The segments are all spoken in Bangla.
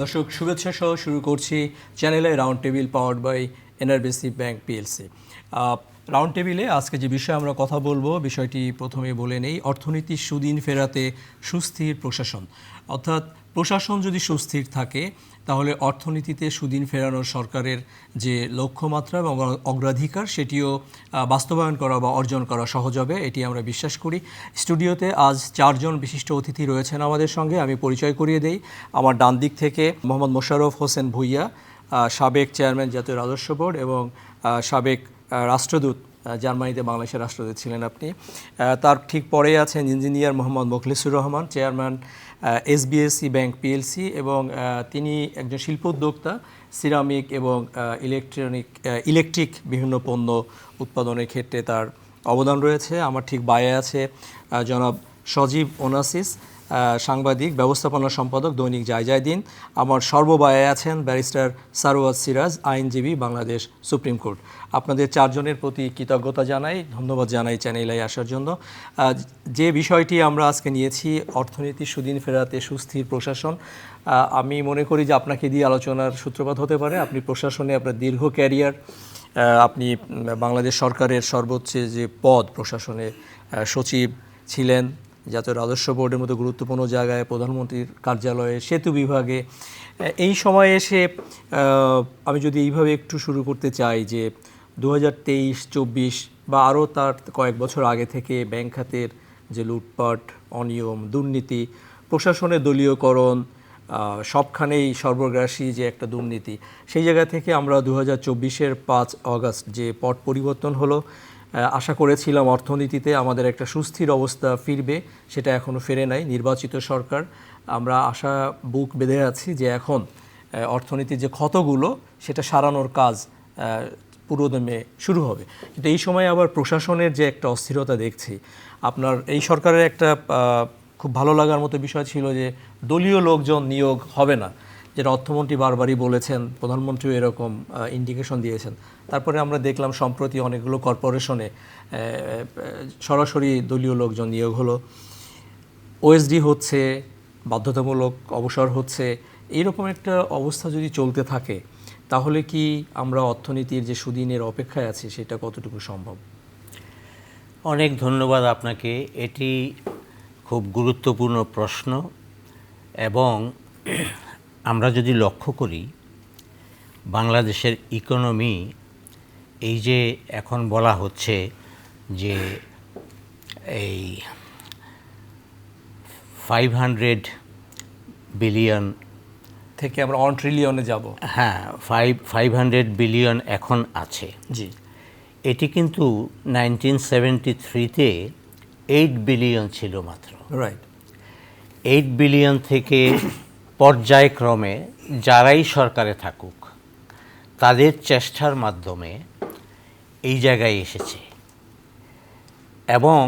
দর্শক শুভেচ্ছা সহ শুরু করছি চ্যানেলে round table powered by NRBC bank PLC. Round টেবিলে আজকে যে বিষয়ে আমরা কথা বলবো, বিষয়টি প্রথমে বলে নেই। অর্থনীতির সুদিন ফেরাতে সুস্থির প্রশাসন, অর্থাৎ প্রশাসন যদি সুস্থির থাকে তাহলে অর্থনীতিতে সুদিন ফেরানোর সরকারের যে লক্ষ্যমাত্রা এবং অগ্রাধিকার সেটিও বাস্তবায়ন করা বা অর্জন করা সহজ হবে, এটি আমরা বিশ্বাস করি। স্টুডিওতে আজ 4 জন বিশিষ্ট অতিথি রয়েছেন আমাদের সঙ্গে। আমি পরিচয় করিয়ে দেই। আমার ডান দিক থেকে মোহাম্মদ মোশাররফ হোসেন ভূঁইয়া, সাবেক চেয়ারম্যান জাতীয় রাজস্ব বোর্ড এবং সাবেক রাষ্ট্রদূত, জার্মানিতে বাংলাদেশের রাষ্ট্রদূত ছিলেন আপনি। তার ঠিক পরে আছেন engineer Mohammad Mokhlesur Rahman, chairman SBSC bank PLC, এবং তিনি একজন শিল্পোদ্যোক্তা। সিরামিক এবং ইলেকট্রিক বিভিন্ন পণ্য উৎপাদনের ক্ষেত্রে তার অবদান রয়েছে। আমার ঠিক বায়ে আছে জনাব সজীব ওনাসিস, সাংবাদিক, ব্যবস্থাপনা সম্পাদক, দৈনিক যায়দিন। আমার সর্ববায়ে আছেন ব্যারিস্টার সারওয়াত সিরাজ, আইনজীবী, বাংলাদেশ সুপ্রিম কোর্ট। আপনাদের 4 জনের প্রতি কৃতজ্ঞতা জানাই, ধন্যবাদ জানাই চ্যানেলে আসার জন্য। যে বিষয়টি আমরা আজকে নিয়েছি, অর্থনীতির সুদিন ফেরাতে সুস্থির প্রশাসন, আমি মনে করি যে আপনাকে দিয়ে আলোচনার সূত্রপাত হতে পারে। আপনি প্রশাসনে আপনার দীর্ঘ ক্যারিয়ার, আপনি বাংলাদেশ সরকারের সর্বোচ্চ যে পদ প্রশাসনে সচিব ছিলেন, জাতীয় রাজস্ব বোর্ডের মতো গুরুত্বপূর্ণ জায়গায়, প্রধানমন্ত্রীর কার্যালয়ে, সেতু বিভাগে। এই সময়ে এসে আমি যদি এইভাবে একটু শুরু করতে চাই যে 2023-24 বা আরও তার কয়েক বছর আগে থেকে ব্যাংক খাতের যে লুটপাট, অনিয়ম, দুর্নীতি, প্রশাসনের দলীয়করণ, সবখানেই সর্বগ্রাসী যে একটা দুর্নীতি, সেই জায়গা থেকে আমরা 2024-এর 5 অগাস্ট যে পট পরিবর্তন হলো, আশা করেছিলাম অর্থনীতিতে আমাদের একটা সুস্থির অবস্থা ফিরবে, সেটা এখনও ফেরে নাই। নির্বাচিত সরকার, আমরা আশা বুক বেঁধে আছি যে এখন অর্থনীতির যে ক্ষতগুলো সেটা সারানোর কাজ পুরোদমে শুরু হবে। কিন্তু এই সময় আবার প্রশাসনের যে একটা অস্থিরতা দেখছি, আপনার এই সরকারের একটা খুব ভালো লাগার মতো বিষয় ছিল যে দলীয় লোকজন নিয়োগ হবে না, যেটা অর্থমন্ত্রী বারবারই বলেছেন, প্রধানমন্ত্রীও এরকম ইন্ডিকেশন দিয়েছেন। তারপরে আমরা দেখলাম সম্প্রতি অনেকগুলো কর্পোরেশনে সরাসরি দলীয় লোকজন নিয়োগ হলো, ওএসডি হচ্ছে, বাধ্যতামূলক অবসর হচ্ছে। এইরকম একটা অবস্থা যদি চলতে থাকে তাহলে কি আমরা অর্থনীতির যে সুদিনের অপেক্ষায় আছি সেটা কতটুকু সম্ভব? অনেক ধন্যবাদ আপনাকে। এটি খুব গুরুত্বপূর্ণ প্রশ্ন, এবং আমরা যদি লক্ষ্য করি বাংলাদেশের ইকোনমি, এই যে এখন বলা হচ্ছে যে এই 500 বিলিয়ন থেকে আমরা 1 ট্রিলিয়নে যাব। হ্যাঁ, 500 বিলিয়ন এখন আছে। জি, এটি কিন্তু 1973-তে 8 বিলিয়ন ছিল মাত্র। রাইট। 8 বিলিয়ন থেকে পর্যায়ক্রমে যারাই সরকারে থাকুক তাদের চেষ্টার মাধ্যমে এই জায়গায় এসেছে, এবং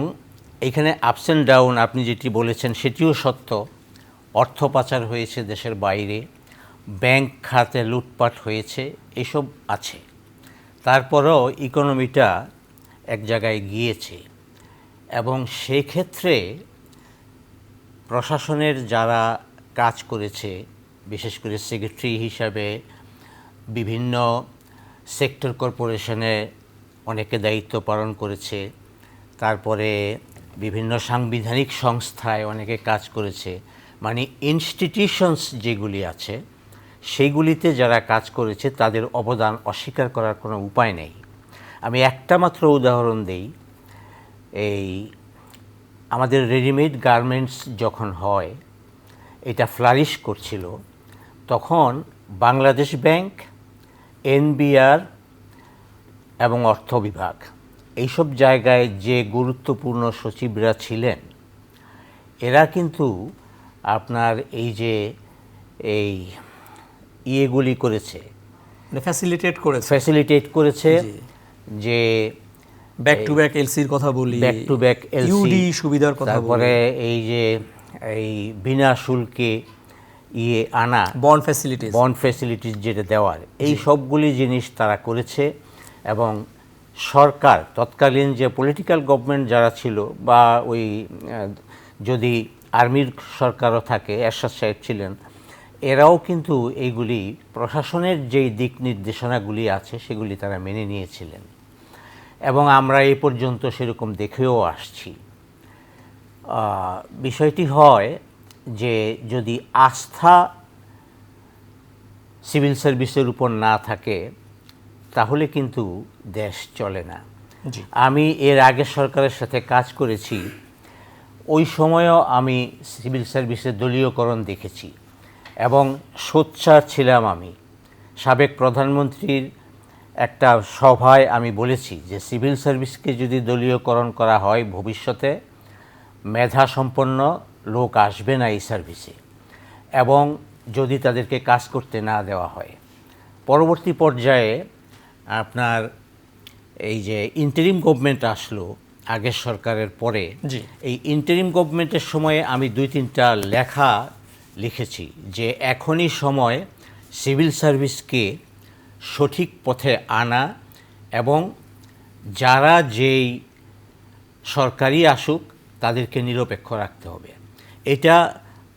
এখানে আপস অ্যান্ড ডাউন, আপনি যেটি বলেছেন সেটিও সত্য। অর্থ পাচার হয়েছে দেশের বাইরে, ব্যাংক খাতে লুটপাট হয়েছে, এসব আছে। তারপরেও ইকোনমিটা এক জায়গায় গিয়েছে, এবং সেক্ষেত্রে প্রশাসনের যারা কাজ করেছে, বিশেষ করে সেক্রেটারি হিসাবে বিভিন্ন সেক্টর কর্পোরেশনে অনেকে দায়িত্ব পালন করেছে, তারপরে বিভিন্ন সাংবিধানিক সংস্থায় অনেকে কাজ করেছে, মানে ইনস্টিটিউশনস যেগুলি আছে সেইগুলিতে যারা কাজ করেছে তাদের অবদান অস্বীকার করার কোনো উপায় নেই। আমি একটা মাত্র উদাহরণ দেই। এই আমাদের রেডিমেড গার্মেন্টস যখন হয়, এটা ফ্লারিশ করছিল, তখন বাংলাদেশ ব্যাংক, এনবিআর এবং অর্থ বিভাগ, এইসব জায়গায় যে গুরুত্বপূর্ণ সচিবরা ছিলেন, এরা কিন্তু আপনার এই যে এই ইয়েগুলি করেছে, ফ্যাসিলিটেট করেছে যে ব্যাক টু ব্যাক এলসির কথা বলি, ব্যাক টু ব্যাক ইউডি সুবিধার কথা বলি, তারপরে এই যে এই বিনা শুল্কে আনা বন্ড ফ্যাসিলিটিস যেটা দেওয়ার, এই সবগুলি জিনিস তারা করেছে। এবং সরকার, তৎকালীন যে পলিটিক্যাল গভর্নমেন্ট যারা ছিল, বা ওই যদি আর্মির সরকারও থাকে, এরশাদ সাহেব ছিলেন, এরাও কিন্তু এইগুলি প্রশাসনের যেই দিক নির্দেশনাগুলি আছে সেগুলি তারা মেনে নিয়েছিলেন এবং আমরা এই পর্যন্ত সেরকম দেখেও আসছি। বিষয়টি হয় যে যদি আস্থা সিভিল সার্ভিসের উপর না থাকে তাহলে কিন্তু দেশ চলে না। জি। আমি এর আগের সরকারের সাথে কাজ করেছি, ওই সময়ও আমি সিভিল সার্ভিসের দলীয়করণ দেখেছি এবং সোচ্চার ছিলাম। আমি সাবেক প্রধানমন্ত্রীর একটা সভায় আমি বলেছি যে সিভিল সার্ভিসকে যদি দলীয়করণ করা হয় ভবিষ্যতে মেধা সম্পন্ন লোক আসবে না এই সার্ভিসে, এবং যদি তাদেরকে কাজ করতে না দেওয়া হয়। পরবর্তী পর্যায়ে আপনার এই যে ইন্টারিম গভর্নমেন্ট আসলো আগের সরকারের পরে, জি। এই ইন্টারিম গভর্নমেন্টের সময়ে আমি 2-3টা লেখা লিখেছি যে এখনই সময় সিভিল সার্ভিসকে সঠিক পথে আনা এবং যারা যেই সরকারি আসুক তাদেরকে নিরপেক্ষ রাখতে হবে। এটা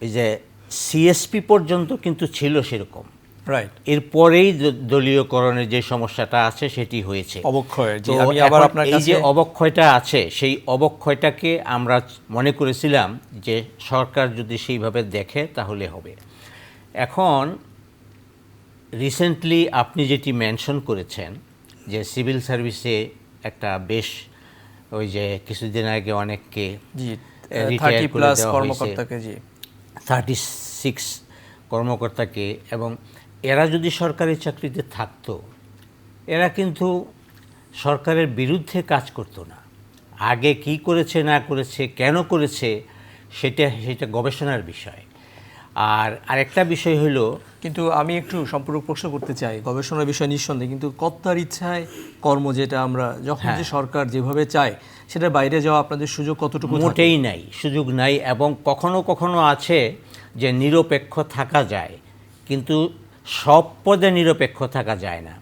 এই যে সিএসপি পর্যন্ত কিন্তু ছিল সেরকম, রাইট। এরপরেই দলীয়করণের যে সমস্যাটা আছে সেটি হয়েছে অবক্ষয়। জি, তো আমি আবার এখন আপনার এই কাছে যে অবক্ষয়টা আছে সেই অবক্ষয়টাকে আমরা মনে করেছিলাম যে সরকার যদি সেইভাবে দেখে তাহলে হবে। এখন রিসেন্টলি আপনি যেটি মেনশন করেছেন যে সিভিল সার্ভিসে একটা বেশ ওই যে কিছুদিন আগে অনেককে জি, রিটায়ার 30 করে প্লাস দেওয়া হয়েছে, কর্মকর্তাকে। জি, 36 কর্মকর্তাকে, এবং এরা যদি সরকারি চাকরিতে থাকতো এরা কিন্তু সরকারের বিরুদ্ধে কাজ করতো না। আগে কি করেছে না করেছে, কেন করেছে, সেটা গবেষণার বিষয়। আর আরেকটা বিষয় হলো, কিন্তু আমি একটু সম্পূরক প্রশ্ন করতে চাই। গবেষণার বিষয় নিঃসন্দেহে, কিন্তু কর্তার ইচ্ছায় কর্ম, যেটা আমরা যখন যে সরকার যেভাবে চায় সেটার বাইরে যাওয়া আপনাদের সুযোগ কতটুকু থাকে? মোটেই নাই, সুযোগ নাই। এবং কখনো কখনো আছে যে নিরপেক্ষ থাকা যায়, কিন্তু সব পদে নিরপেক্ষ থাকা যায় না।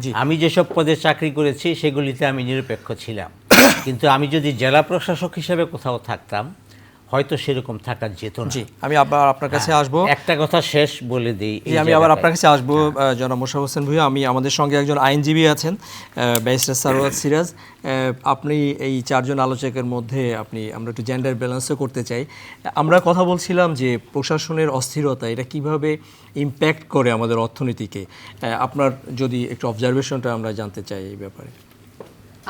জি। আমি যেসব পদে চাকরি করেছি সেগুলিতে আমি নিরপেক্ষ ছিলাম, কিন্তু আমি যদি জেলা প্রশাসক হিসেবে কোথাও থাকতাম হয়তো সেরকম থাকা যেত না। জি, আমি আবার আপনার কাছে আসবো। একটা কথা শেষ বলে দিই, জি, আমি আবার আপনার কাছে আসবো। জনাব মোশাররফ হোসেন ভূঁইয়া, আমাদের সঙ্গে একজন আইনজীবী আছেন, ব্যারিস্টার সারওয়ার সিরাজ। আপনি এই চারজন আলোচকের মধ্যে আমরা একটু জেন্ডার ব্যালেন্সও করতে চাই। আমরা কথা বলছিলাম যে প্রশাসনের অস্থিরতা এটা কিভাবে ইম্প্যাক্ট করে আমাদের অর্থনীতিকে। আপনার যদি একটু অবজারভেশনটা আমরা জানতে চাই এই ব্যাপারে।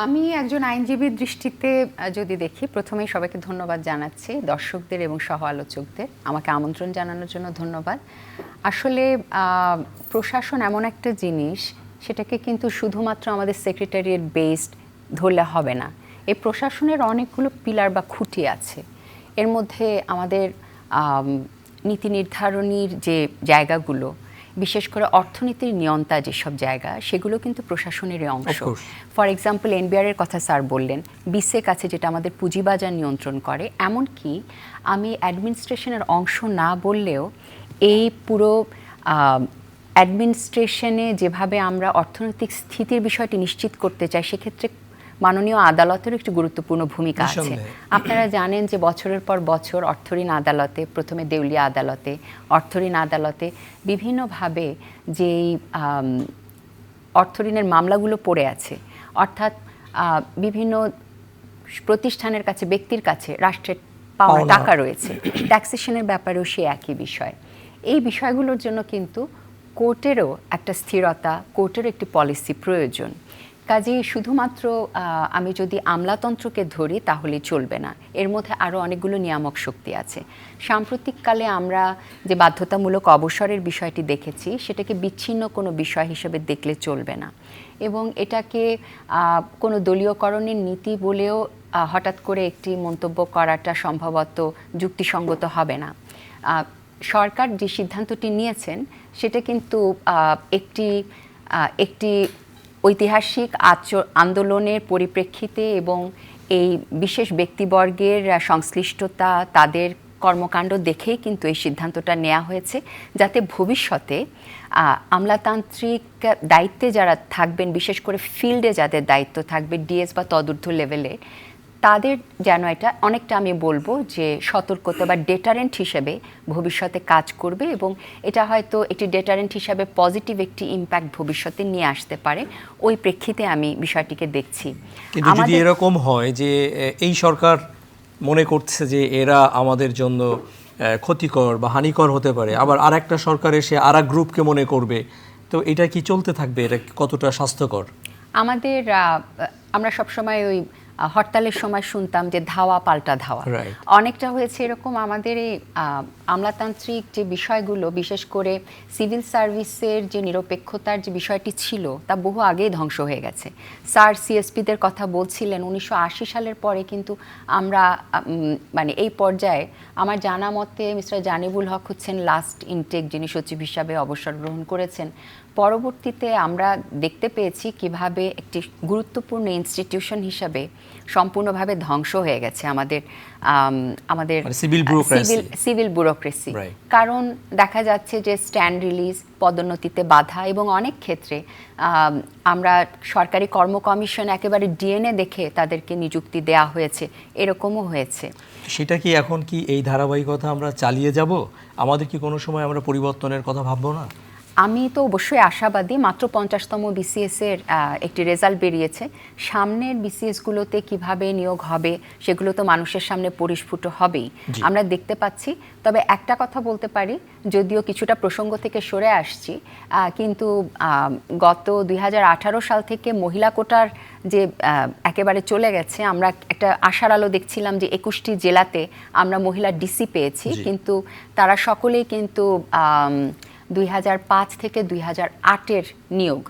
আমি একজন আইনজীবীর দৃষ্টিতে যদি দেখি, প্রথমেই সবাইকে ধন্যবাদ জানাচ্ছি, দর্শকদের এবং সহ আলোচকদের আমাকে আমন্ত্রণ জানানোর জন্য ধন্যবাদ। আসলে প্রশাসন এমন একটা জিনিস, সেটাকে কিন্তু শুধুমাত্র আমাদের সেক্রেটারিয়েট বেসড ধরলে হবে না। এই প্রশাসনের অনেকগুলো পিলার বা খুঁটি আছে। এর মধ্যে আমাদের নীতি নির্ধারণীর যে জায়গাগুলো, বিশেষ করে অর্থনীতির নিয়ন্তা যেসব জায়গা, সেগুলো কিন্তু প্রশাসনেরই অংশ। ফর এক্সাম্পল, এনবিআর এর কথা স্যার বললেন, বিসেক আছে যেটা আমাদের পুঁজিবাজার নিয়ন্ত্রণ করে। এমনকি আমি অ্যাডমিনিস্ট্রেশনের অংশ না বললেও এই পুরো অ্যাডমিনিস্ট্রেশনে যেভাবে আমরা অর্থনৈতিক স্থিতির বিষয়টি নিশ্চিত করতে চাই, সেক্ষেত্রে মাননীয় আদালতের একটি গুরুত্বপূর্ণ ভূমিকা আছে। আপনারা জানেন যে বছরের পর বছর অর্থঋণ আদালতে, প্রথমে দেউলিয়া আদালতে, অর্থঋণ আদালতে বিভিন্নভাবে যেই অর্থঋণের মামলাগুলো পড়ে আছে, অর্থাৎ বিভিন্ন প্রতিষ্ঠানের কাছে, ব্যক্তির কাছে রাষ্ট্রের পাওয়া টাকা রয়েছে, ট্যাক্সেশনের ব্যাপারেও সে একই বিষয়। এই বিষয়গুলোর জন্য কিন্তু কোর্টেরও একটা স্থিরতা, কোর্টেরও একটি পলিসি প্রয়োজন। কাজেই শুধুমাত্র আমি যদি আমলাতন্ত্রকে ধরি তাহলে চলবে না, এর মধ্যে আরও অনেকগুলো নিয়ামক শক্তি আছে। সাম্প্রতিককালে আমরা যে বাধ্যতামূলক অবসরের বিষয়টি দেখেছি, সেটাকে বিচ্ছিন্ন কোনো বিষয় হিসেবে দেখলে চলবে না, এবং এটাকে কোনো দলীয়করণের নীতি বলেও হঠাৎ করে একটি মন্তব্য করাটা সম্ভবত যুক্তিসঙ্গত হবে না। সরকার যে সিদ্ধান্তটি নিয়েছেন সেটা কিন্তু একটি ঐতিহাসিক আন্দোলনের পরিপ্রেক্ষিতে এবং এই বিশেষ ব্যক্তিবর্গের সংশ্লিষ্টতা, তাদের কর্মকাণ্ড দেখেই কিন্তু এই সিদ্ধান্তটা নেওয়া হয়েছে, যাতে ভবিষ্যতে আমলাতান্ত্রিক দায়িত্বে যারা থাকবেন, বিশেষ করে ফিল্ডে যাদের দায়িত্ব থাকবে, ডিএস বা তদূর্ধ্ব লেভেলে, তাদের যেন এটা অনেকটা আমি বলবো যে সতর্কতা বা ডেটারেন্ট হিসেবে ভবিষ্যতে কাজ করবে, এবং এটা হয়তো একটি ডেটারেন্ট হিসাবে পজিটিভ একটি ইম্প্যাক্ট ভবিষ্যতে নিয়ে আসতে পারে। ওই প্রেক্ষিতে আমি বিষয়টিকে দেখছি। কিন্তু যদি এরকম হয় যে এই সরকার মনে করছে যে এরা আমাদের জন্য ক্ষতিকর বা হানিকর হতে পারে, আবার আরেকটা সরকার এসে আরেক গ্রুপকে মনে করবে, তো এটা কি চলতে থাকবে? এটা কতটা স্বাস্থ্যকর? আমাদের আমরা সবসময় ওই হরতালের সময় শুনতাম যে ধাওয়া পাল্টা ধাওয়া, Right. অনেকটা হয়েছে এরকম। আমাদের এই আমলাতান্ত্রিক যে বিষয়গুলো, বিশেষ করে সিভিল সার্ভিসের যে নিরপেক্ষতার যে বিষয়টি ছিল, তা বহু আগেই ধ্বংস হয়ে গেছে। স্যার সিএসপিদের কথা বলছিলেন 1980 সালের পরে, কিন্তু আমরা মানে এই পর্যায়ে আমার জানা মতে মিস্টার জানিবুল হক হচ্ছেন লাস্ট ইনটেক যিনি সচিব হিসাবে অবসর গ্রহণ করেছেন। পরবর্তীতে আমরা দেখতে পেয়েছি কিভাবে একটি গুরুত্বপূর্ণ ইনস্টিটিউশন হিসাবে সম্পূর্ণভাবে ধ্বংস হয়ে গেছে আমাদের সিভিল ব্যুরোক্রেসি। কারণ দেখা যাচ্ছে যে স্ট্যান্ড রিলিজ, পদোন্নতিতে বাধা, এবং অনেক ক্ষেত্রে আমরা সরকারি কর্ম কমিশন একেবারে ডিএনএ দেখে তাদেরকে নিযুক্তি দেয়া হয়েছে, এরকমও হয়েছে। সেটা কি এখন কি এই ধারাবাহিকতা আমরা চালিয়ে যাব? আমাদের কি কোনো সময় আমরা পরিবর্তনের কথা ভাববো না? আমি তো অবশ্যই আশাবাদী। মাত্র 50তম বিসিএস এর একটি রেজাল্ট বেরিয়েছে। সামনের বিসিএসগুলোতে কিভাবে নিয়োগ হবে সেগুলো তো মানুষের সামনে পরিস্ফুট হবেই, আমরা দেখতে পাচ্ছি। তবে একটা কথা বলতে পারি, যদিও কিছুটা প্রসঙ্গ থেকে সরে আসছি, কিন্তু গত 2018 সাল থেকে মহিলা কোটার যে একেবারে চলে গেছে, আমরা একটা আশার আলো দেখছিলাম যে 21টি জেলাতে আমরা মহিলা ডিসি পেয়েছি, কিন্তু তারা সকলেই কিন্তু 2005 থেকে 2008-এর নিয়োগ,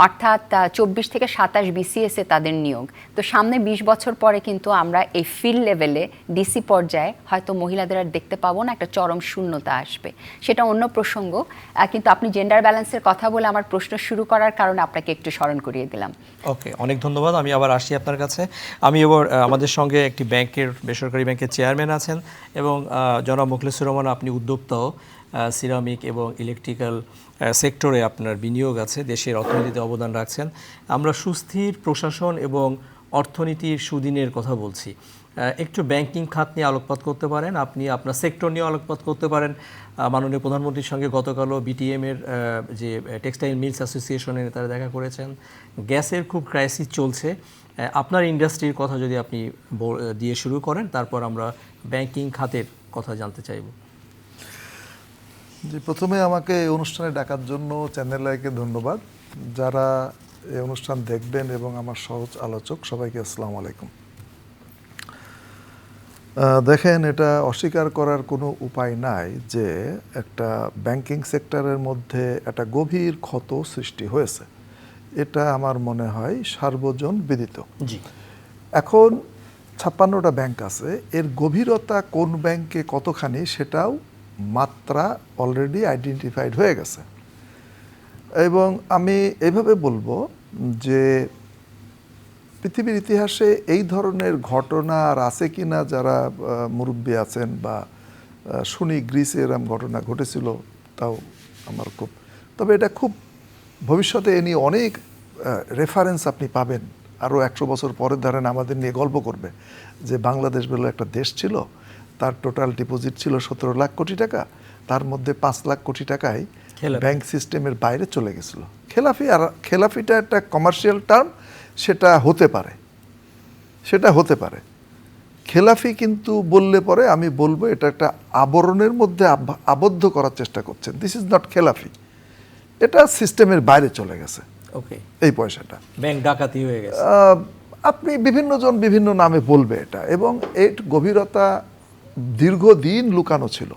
অর্থাৎ 24 থেকে 27 বিসিএসে তাদের নিয়োগ। তো সামনে 20 বছর পরে কিন্তু আমরা এই ফিল্ড লেভেলে ডিসি পর্যায়ে হয়তো মহিলাদের আর দেখতে পাবো না, একটা চরম শূন্যতা আসবে। সেটা অন্য প্রসঙ্গ, কিন্তু আপনি জেন্ডার ব্যালেন্সের কথা বলে আমার প্রশ্ন শুরু করার কারণে আপনাকে একটু স্মরণ করিয়ে দিলাম। ওকে, অনেক ধন্যবাদ। আমি আবার আসি আপনার কাছে। আমি এবার আমাদের সঙ্গে একটি ব্যাংকের, বেসরকারি ব্যাংকের চেয়ারম্যান আছেন, এবং জনাব মুখলেসুর রহমান, আপনি উদ্যোক্তাও, সিরামিক এবং ইলেকট্রিক্যাল সেক্টরে আপনার বিনিয়োগ আছে, দেশের অর্থনীতিতে অবদান রাখছেন। আমরা সুস্থির প্রশাসন এবং অর্থনীতির সুদিনের কথা বলছি। একটু ব্যাংকিং খাত নিয়ে আলোকপাত করতে পারেন, আপনি আপনার সেক্টর নিয়ে আলোকপাত করতে পারেন। মাননীয় প্রধানমন্ত্রীর সঙ্গে গতকালও বিটিএমের যে টেক্সটাইল মিলস অ্যাসোসিয়েশনের নেতারা দেখা করেছেন। গ্যাসের খুব ক্রাইসিস চলছে, আপনার ইন্ডাস্ট্রির কথা যদি আপনি দিয়ে শুরু করেন, তারপর আমরা ব্যাংকিং খাতের কথা জানতে চাইব। যে প্রথমে আমাকে এই অনুষ্ঠানে ডাকার জন্য চ্যানেল আইকে ধন্যবাদ। যারা এই অনুষ্ঠান দেখবেন এবং আমার সহজ আলোচক, সবাইকে আসসালামু আলাইকুম। দেখেন, এটা অস্বীকার করার কোনো উপায় নাই যে একটা ব্যাংকিং সেক্টরের মধ্যে একটা গভীর ক্ষত সৃষ্টি হয়েছে। এটা আমার মনে হয় সার্বজন বিদিত। এখন 56টা ব্যাংক আছে, এর গভীরতা কোন ব্যাংকে কতখানি সেটাও মাত্রা অলরেডি আইডেন্টিফাইড হয়ে গেছে। এবং আমি এইভাবে বলবো যে পৃথিবীর ইতিহাসে এই ধরনের ঘটনা আর আছে কি না, যারা মুরব্বী আছেন বা শুনি গ্রিসে এরম ঘটনা ঘটেছিল, তাও আমার খুব, তবে এটা খুব ভবিষ্যতে এ নিয়ে অনেক রেফারেন্স আপনি পাবেন। আরও 100 বছর পরে ধরেন আমাদের নিয়ে গল্প করবে যে বাংলাদেশ বলে একটা দেশ ছিল, তার টোটাল ডিপোজিট ছিল 17 লাখ কোটি টাকা, তার মধ্যে 5 লাখ কোটি টাকাই ব্যাংক সিস্টেমের বাইরে চলে গেছিল। খেলাফি, আর খেলাফিটা একটা কমার্শিয়াল টার্ম, সেটা হতে পারে। খেলাফি কিন্তু বললে পরে আমি বলবো এটা একটা আবরণের মধ্যে আবদ্ধ করার চেষ্টা করছেন। দিস ইজ নট খেলাফি, এটা সিস্টেমের বাইরে চলে গেছে। ওকে, এই পয়সাটা ব্যাংক ডাকাতি হয়ে গেছে। আপনি বিভিন্ন জন বিভিন্ন নামে বলবে এটা, এবং এর গভীরতা দীর্ঘদিন লুকানো ছিল।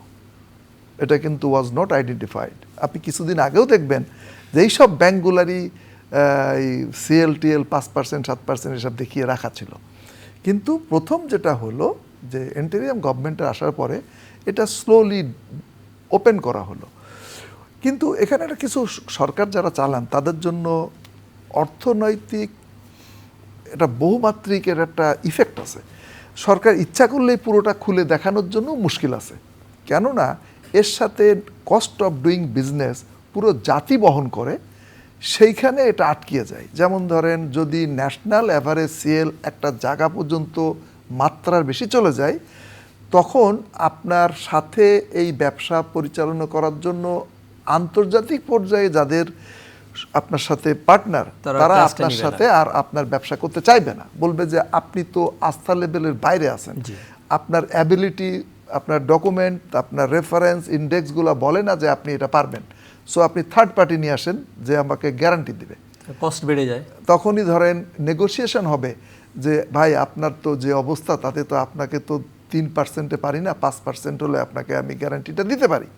এটা কিন্তু ওয়াজ নট আইডেন্টিফাইড। আপনি কিছুদিন আগেও দেখবেন যে এইসব ব্যাংকগুলারই CLTL 5%, 7% এসব দেখিয়ে রাখা ছিল। কিন্তু প্রথম যেটা হলো যে ইন্টেরিয়াম গভর্নমেন্টের আসার পরে এটা স্লোলি ওপেন করা হলো। কিন্তু এখানে একটা কিছু সরকার যারা চালান তাদের জন্য অর্থনৈতিক এটা বহুমাত্রিকের একটা ইফেক্ট আছে। সরকার ইচ্ছা করলেই পুরোটা খুলে দেখানোর জন্য মুশকিল আছে, কেননা এর সাথে কস্ট অফ ডুইং বিজনেস পুরো জাতি বহন করে, সেইখানে এটা আটকিয়ে যায়। যেমন ধরেন, যদি ন্যাশনাল অ্যাভারেজ সেল একটা জায়গা পর্যন্ত মাত্রার বেশি চলে যায়, তখন আপনার সাথে এই ব্যবসা পরিচালনা করার জন্য আন্তর্জাতিক পর্যায়ে যাদের আপনার সাথে পার্টনার, তারা তারা trust আপনার নিবে না। সাথে আর আপনার ব্যবসা করতে চাইবে না, বলবে যে আপনি তো আস্থা লেভেলের বাইরে আছেন, আপনার অ্যাবিলিটি, আপনার ডকুমেন্ট, আপনার রেফারেন্স ইন্ডেক্সগুলো বলে না যে আপনি এটা পারবেন, সো আপনি থার্ড পার্টি নিয়ে আসেন যে আমাকে গ্যারান্টি দিবে। কস্ট বেড়ে যায়। তখনই ধরেন নেগোসিয়েশন হবে যে ভাই আপনার তো যে অবস্থা, তাতে তো আপনাকে তো 3% পারি না, 5% হলে আপনাকে আমি গ্যারান্টিটা দিতে পারি।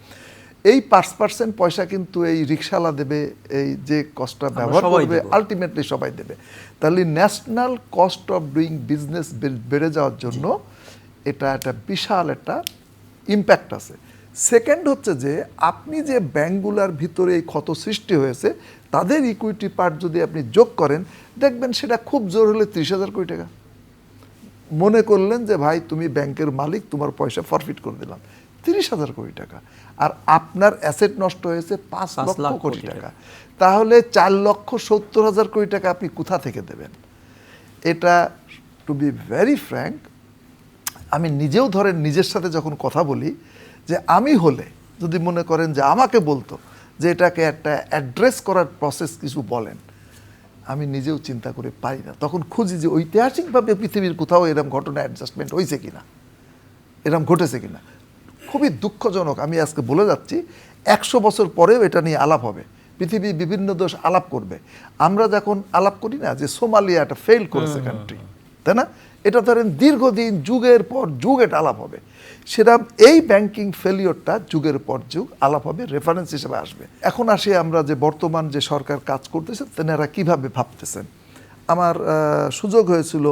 এই 5% পয়সা কিন্তু এই রিক্সাওয়ালা দেবে, এই যে কস্টটা ব্যবহার সবাই করবে দেব। আলটিমেটলি সবাই দেবে। তাহলে national cost of doing business বেড়ে যাওয়ার জন্য এটা একটা বিশাল একটা ইম্প্যাক্ট আছে। সেকেন্ড হচ্ছে যে আপনি যে ব্যাংকগুলোর ভিতরে এই ক্ষত সৃষ্টি হয়েছে, তাদের ইকুইটি পার্ট যদি আপনি যোগ করেন, দেখবেন সেটা খুব জোর হলে 30,000 কোটি টাকা। মনে করলেন যে ভাই তুমি ব্যাংকের মালিক, তোমার পয়সা ফরফিট করে দিলাম, 30,000 কোটি টাকা। আর আপনার অ্যাসেট নষ্ট হয়েছে 5 লক্ষ লাখ কোটি কোটি টাকা। তাহলে 4,70,000 কোটি টাকা আপনি কোথা থেকে দেবেন? এটা টু বি ভেরি ফ্র্যাঙ্ক, আমি নিজেও ধরেন নিজের সাথে যখন কথা বলি, যে আমি হলে যদি মনে করেন যে আমাকে বলতো যে এটাকে একটা অ্যাড্রেস করার প্রসেস কিছু বলেন, আমি নিজেও চিন্তা করে পারি না। তখন খুঁজি যে ঐতিহাসিকভাবে পৃথিবীর কোথাও এরকম ঘটনা অ্যাডজাস্টমেন্ট হয়েছে কিনা, এরকম ঘটেছে কিনা। খুবই দুঃখজনক, আমি আজকে বলে যাচ্ছি, 100 বছর পরেও এটা নিয়ে আলাপ হবে, পৃথিবী বিভিন্ন দেশ আলাপ করবে। আমরা যখন আলাপ করি না যে সোমালিয়া একটা ফেল করেছে কান্ট্রি, তাই না? এটা ধরেন দীর্ঘদিন যুগের পর যুগ এটা আলাপ হবে। সেরকম এই ব্যাংকিং ফেলিওরটা যুগের পর যুগ আলাপ হবে, রেফারেন্স হিসেবে আসবে। এখন আসি আমরা যে বর্তমান যে সরকার কাজ করতেছে, তেনারা কিভাবে ভাবতেছেন। আমার সুযোগ হয়েছিল,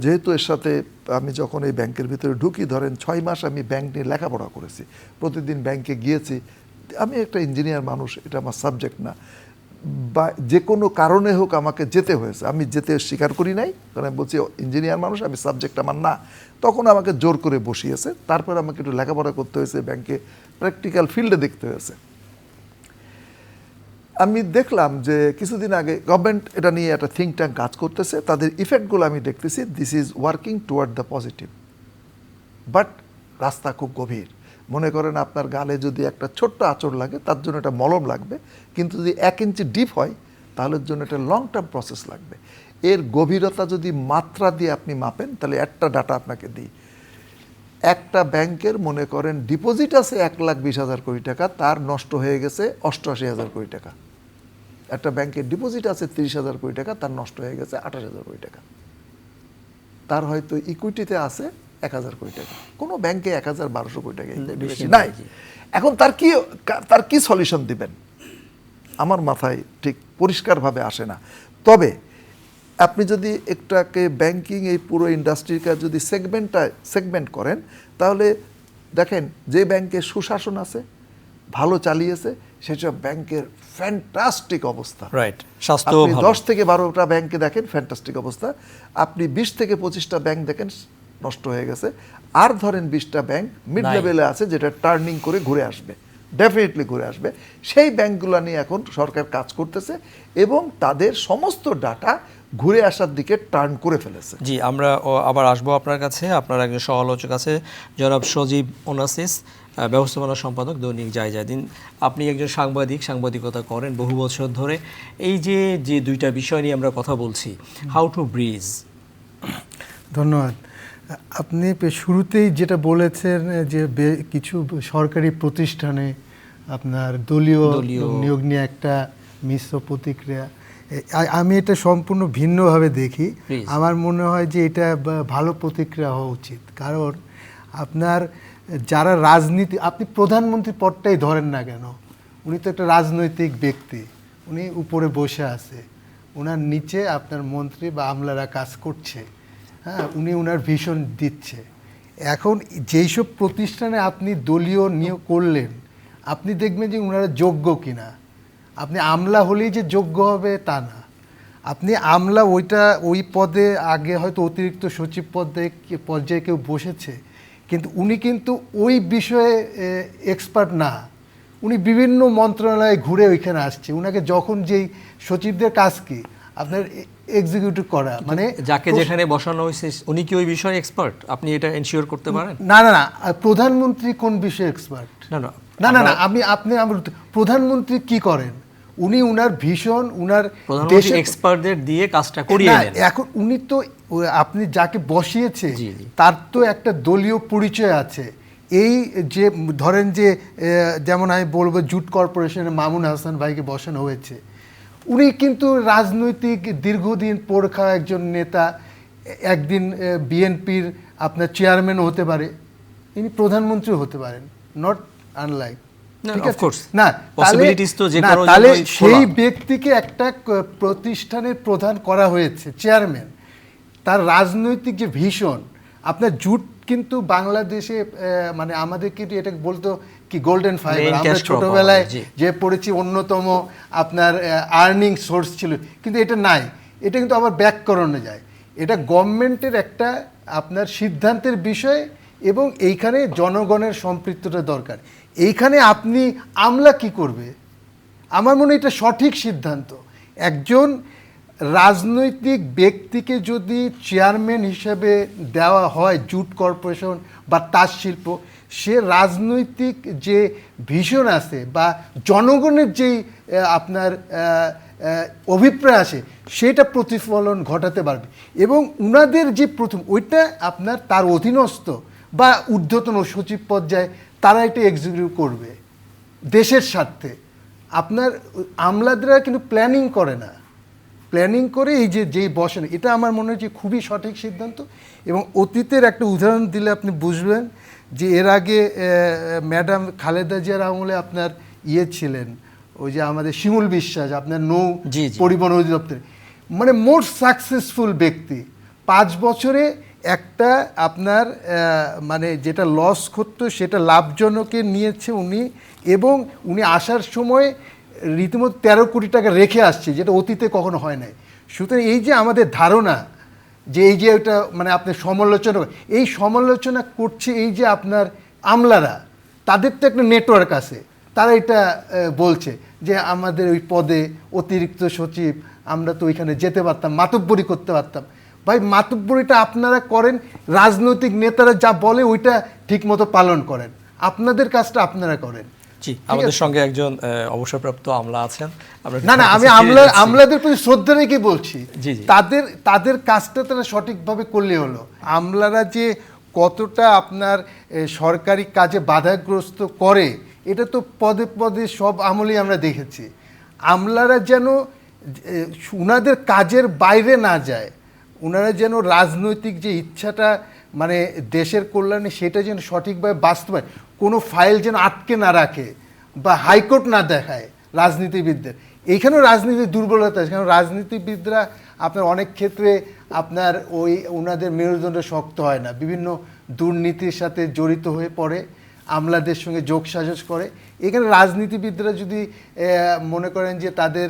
যেহেতু এর সাথে আমি যখন এই ব্যাংকের ভিতরে ঢুকি, ধরেন 6 মাস আমি ব্যাংক নিয়ে লেখাপড়া করেছি, প্রতিদিন ব্যাংকে গিয়েছি। আমি একটা ইঞ্জিনিয়ার মানুষ, এটা আমার সাবজেক্ট না, বা যে কোনো কারণে হোক আমাকে যেতে হয়েছে, আমি যেতে স্বীকার করি নাই, কারণ আমি বলছি ইঞ্জিনিয়ার মানুষ, আমি সাবজেক্ট আমার না। তখন আমাকে জোর করে বসিয়েছে, তারপর আমাকে একটু লেখাপড়া করতে হয়েছে, ব্যাংকে প্র্যাকটিক্যাল ফিল্ডে দেখতে হয়েছে। আমি দেখলাম যে কিছুদিন আগে গভর্নমেন্ট এটা নিয়ে একটা থিঙ্ক ট্যাঙ্ক কাজ করতেছে, তাদের ইফেক্টগুলো আমি দেখতেছি, this is working toward the positive, but রাস্তা খুব গভীর। মনে করেন আপনার গালে যদি একটা ছোট্ট আঁচড় লাগে, তার জন্য একটা মলম লাগবে, কিন্তু যদি 1 ইঞ্চি ডিপ হয়, তাহলে জন্য একটা লং টার্ম প্রসেস লাগবে। এর গভীরতা যদি মাত্রা দিয়ে আপনি মাপেন, তাহলে একটা ডাটা আপনাকে দিই। একটা ব্যাংকের মনে করেন ডিপোজিট আছে 1,20,000 কোটি টাকা, তার নষ্ট হয়ে গেছে 88,000 কোটি টাকা। একটা ব্যাংকের ডিপোজিট আছে 30,000 কোটি টাকা, তার নষ্ট হয়ে গেছে 28,000 কোটি টাকা। তার হয়তো ইকুইটিতে আছে 1,000 কোটি টাকা। কোনো ব্যাংকে 1,000-1,200 কোটি টাকা equity বেশি নাই। এখন তার কি সলিউশন দিবেন আমার মাথায় ঠিক পরিষ্কারভাবে আসে না। তবে আপনি যদি একটাকে ব্যাংকিং এই পুরো ইন্ডাস্ট্রিকে যদি সেগমেন্ট করেন, তাহলে দেখেন যে ব্যাংকে সুশাসন আছে, ভালো চালিয়েছে, সেসব ব্যাংকের ফ্যান্টাস্টিক অবস্থা। রাইট, স্বাস্থ্য আপনি ভালো। 10 থেকে 12টা ব্যাংকে দেখেন ফ্যান্টাস্টিক অবস্থা, আপনি 20 থেকে 25টা ব্যাংক দেখেন নষ্ট হয়ে গেছে, আর ধরেন 20টা ব্যাংক মিড নাই। লেভেলে আছে, যেটা টার্নিং করে ঘুরে আসবে, ডেফিনেটলি ঘুরে আসবে। সেই ব্যাংকগুলো নিয়ে এখন সরকার কাজ করতেছে এবং তাদের সমস্ত ডাটা ঘুরে আসার দিকে টার্ন করে ফেলেছে। জি, আমরা আবার আসবো আপনার কাছে। আপনার একজন সহ-আলোচক আছে জনাব সজীব ওনাসিস, ব্যবস্থাপনা সম্পাদক, দৈনিক জায়জাদিন। আপনি একজন সাংবাদিকতা করেন বহু বছর ধরে। এই যে দুইটা বিষয় নিয়ে আমরা কথা বলছি, হাউ টু ব্রিজ। ধন্যবাদ। আপনি শুরুতেই যেটা বলেছেন যে কিছু সরকারি প্রতিষ্ঠানে আপনার দলীয় নিয়োগ নিয়ে একটা মিশ্র প্রতিক্রিয়া, আমি এটা সম্পূর্ণ ভিন্নভাবে দেখি। আমার মনে হয় যে এটা ভালো প্রতিক্রিয়া হওয়া উচিত। কারণ আপনার যারা রাজনীতি, আপনি প্রধানমন্ত্রী পদটাই ধরেন না কেন, উনি তো একটা রাজনৈতিক ব্যক্তি, উনি উপরে বসে আছে, ওনার নিচে আপনার মন্ত্রী বা আমলারা কাজ করছে, হ্যাঁ, উনি ওনার ভিশন দিচ্ছে। এখন যেই সব প্রতিষ্ঠানে আপনি দলীয় নিয়োগ করলেন, আপনি দেখবেন যে ওনারা যোগ্য কিনা। আপনি আমলা হলেই যে যোগ্য হবে তা না। আপনি আমলা ওই পদে আগে হয়তো অতিরিক্ত সচিব পর্যায়ে কেউ বসেছে, কিন্তু উনি কিন্তু ওই বিষয়ে এক্সপার্ট না। উনি বিভিন্ন মন্ত্রণালয়ে ঘুরে ওইখানে আসছে। উনাকে যখন যেই সচিবদের কাজ কি, আপনার এক্সিকিউটিভ করা, মানে যাকে যেখানে বসানো হয়েছে উনি কি ওই বিষয়ে এক্সপার্ট? আপনি এটা এনশিওর করতে পারেন? না না না, প্রধানমন্ত্রী কোন বিষয়ে এক্সপার্ট? না না না না না, আপনি প্রধানমন্ত্রী কি করেন? উনি উনার ভীষণ উনার প্রধানমন্ত্রী এক্সপার্টদের দিয়ে কাজটা করিয়ে নেন। এখন উনি তো আপনি যাকে বসিয়েছে জি, জি। তার তো একটা দলীয় পরিচয় আছে। এই যে ধরেন যে যেমন আমি বলবো জুট কর্পোরেশনের মামুন হাসান ভাইকে বসানো হয়েছে, উনি কিন্তু রাজনৈতিক দীর্ঘদিন পোড় খাওয়া একজন নেতা, একদিন বিএনপির আপনার চেয়ারম্যানও হতে পারে, ইনি প্রধানমন্ত্রী হতে পারেন, নট আনলাইক। না, ঠিক of আছে? course. না Possibilities তো যে না, কারোর তাহলে জন্যই সেই খোলা। ব্যক্তিকে একটা প্রতিষ্ঠানের প্রধান করা হয়েছে, চেয়ারম্যান, তার রাজনৈতিক যে ভীষণ, আপনার জুট কিন্তু বাংলাদেশে মানে আমাদের কিন্তু এটা বলতো কি গোল্ডেন ফাইবার, Main আমরা cash crop ছোটবেলায় আমাদের, জি। যে পড়েছি অন্যতম আপনার আর্নিং সোর্স ছিল, কিন্তু এটা নাই। এটা কিন্তু আবার ব্যাক করানো যায়। এটা গভর্নমেন্টের একটা আপনার সিদ্ধান্তের বিষয় এবং এইখানে জনগণের সম্পৃক্ততা দরকার। এইখানে আপনি আমলা কি করবে? আমার মনে হয় এটা সঠিক সিদ্ধান্ত। একজন রাজনৈতিক ব্যক্তিকে যদি চেয়ারম্যান হিসেবে দেওয়া হয় জুট কর্পোরেশন বা তাঁত শিল্প, সে রাজনৈতিক যে ভিশন আছে বা জনগণের যেই আপনার অভিপ্রায় আছে সেটা প্রতিফলন ঘটাতে পারবে এবং উনাদের যে প্রথম ওইটা আপনার তার অধীনস্থ বা ঊর্ধ্বতন সচিব পর্যায়ে তারা এটা এক্সিকিউট করবে দেশের স্বার্থে। আপনার আমলাদেরা কিন্তু প্ল্যানিং করে না, প্ল্যানিং করে এই যে যেই বসেন, এটা আমার মনে হয় যে খুবই সঠিক সিদ্ধান্ত। এবং অতীতের একটা উদাহরণ দিলে আপনি বুঝবেন যে এর আগে ম্যাডাম খালেদা জিয়ার আমলে আপনার ছিলেন ওই যে আমাদের শিমুল বিশ্বাস, আপনার নৌ জি, জি। পরিবহন অধিদপ্তরে, মানে মোস্ট সাকসেসফুল ব্যক্তি। 5 বছরে একটা আপনার মানে যেটা লস করতো সেটা লাভজনকে নিয়েছে উনি, এবং উনি আসার সময় রীতিমতো 13 কোটি টাকা রেখে আসছে, যেটা অতীতে কখনো হয় নাই। সুতরাং এই যে আমাদের ধারণা যে এই যে ওটা মানে আপনি সমালোচনা, এই সমালোচনা করছে এই যে আপনার আমলারা, তাদের তো একটা নেটওয়ার্ক আছে, তারা এটা বলছে যে আমাদের ওই পদে অতিরিক্ত সচিব, আমরা তো ওইখানে যেতে পারতাম, মাতব্বরি করতে পারতাম। ভাই মাতব্বরিটা আপনারা করেন, রাজনৈতিক নেতারা যা বলে ওইটা ঠিকমতো পালন করেন, আপনাদের কাজটা আপনারা করেন। জি, আমাদের সঙ্গে একজন অবসরপ্রাপ্ত আমলা আছেন। আমরা না না, আমি আমলাদের প্রতি শ্রদ্ধা রেখে বলছি, জি, জি। তাদের কাজটা তারা সঠিকভাবে করলে হলো। আমলারা যে কতটা আপনার সরকারি কাজে বাধাগ্রস্ত করে এটা তো পদে পদে সব আমলেই আমরা দেখেছি। আমলারা যেন উনাদের কাজের বাইরে না যায়, ওনারা যেন রাজনৈতিক যে ইচ্ছাটা মানে দেশের কল্যাণে সেটা যেন সঠিকভাবে বাস্তবায়ন, কোনো ফাইল যেন আটকে না রাখে বা হাইকোর্ট না দেখায় রাজনীতিবিদদের। এইখানেও রাজনীতির দুর্বলতা আছে, কারণ রাজনীতিবিদরা আপনার অনেক ক্ষেত্রে আপনার ওই ওনাদের মেরুদণ্ড শক্ত হয় না, বিভিন্ন দুর্নীতির সাথে জড়িত হয়ে পড়ে, আমলাদের সঙ্গে যোগসাজশ করে। এখানে রাজনীতিবিদরা যদি মনে করেন যে তাদের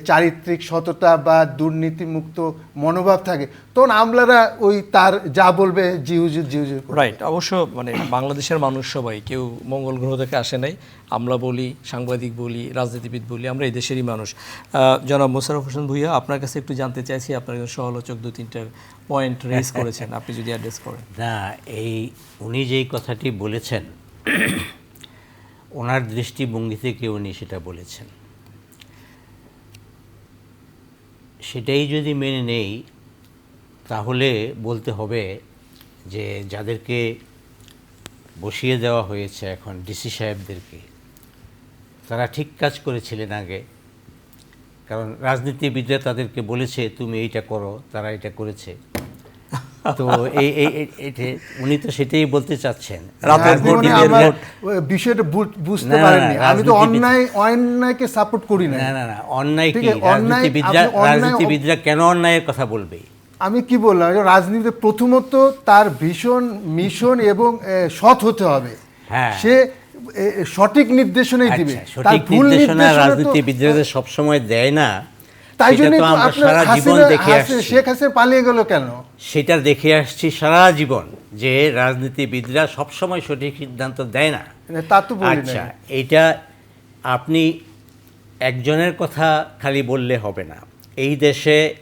চারিত্রিক সততা বা দুর্নীতিমুক্ত মনোভাব থাকে, তখন আমলারা ওই তার যা বলবে জিহুজুর রাইট। অবশ্য মানে বাংলাদেশের মানুষ সবাই কেউ মঙ্গল গ্রহ থেকে আসে নাই। আমরা বলি, সাংবাদিক বলি, রাজনীতিবিদ বলি, আমরা এই দেশেরই মানুষ। জনাব মোশাররফ হোসেন ভূঁইয়া, আপনার কাছে একটু জানতে চাইছি, আপনার একজন সমালোচক 2-3টা পয়েন্ট রেজ করেছেন, আপনি যদি অ্যাড্রেস করেন। না, এই উনি যেই কথাটি বলেছেন ওনার দৃষ্টিভঙ্গি থেকে উনি সেটা বলেছেন, সেটাই যদি মেনে নেই তাহলে বলতে হবে যে যাদেরকে বসিয়ে দেওয়া হয়েছে এখন ডিসি সাহেবদেরকে, তারা ঠিক কাজ করেছিলেন আগে, কারণ রাজনীতিবিদরা তাদেরকে বলেছে তুমি এইটা করো, তারা এটা করেছে। তো উনি তো সেটাই বলতে চাচ্ছেন। বিষয়টা বুঝতে পারেননি, আমি তো অন্যায়কে সাপোর্ট করি না। না না না, অন্যায় কি? রাজনীতিবিদরা কেন অন্যায়ের কথা বলবে? আমি কি বললাম, রাজনীতিতে প্রথমত তার ভীষণ মিশন এবং সৎ হতে হবে। হ্যাঁ, সে সঠিক নির্দেশনাই দিবে। সঠিক নির্দেশনা রাজনীতিবিদরা সবসময় দেয় না, তাই জন্য সারা জীবন দেখে আসছি। শেখ হাসিনা পালিয়ে গেল কেন? সেটা দেখে আসছি সারা জীবন, যে রাজনীতিবিদরা সবসময় সঠিক সিদ্ধান্ত দেয় না। তা তো বলি না। আচ্ছা, এটা আপনি একজনের কথা খালি বললে হবে না, এই দেশে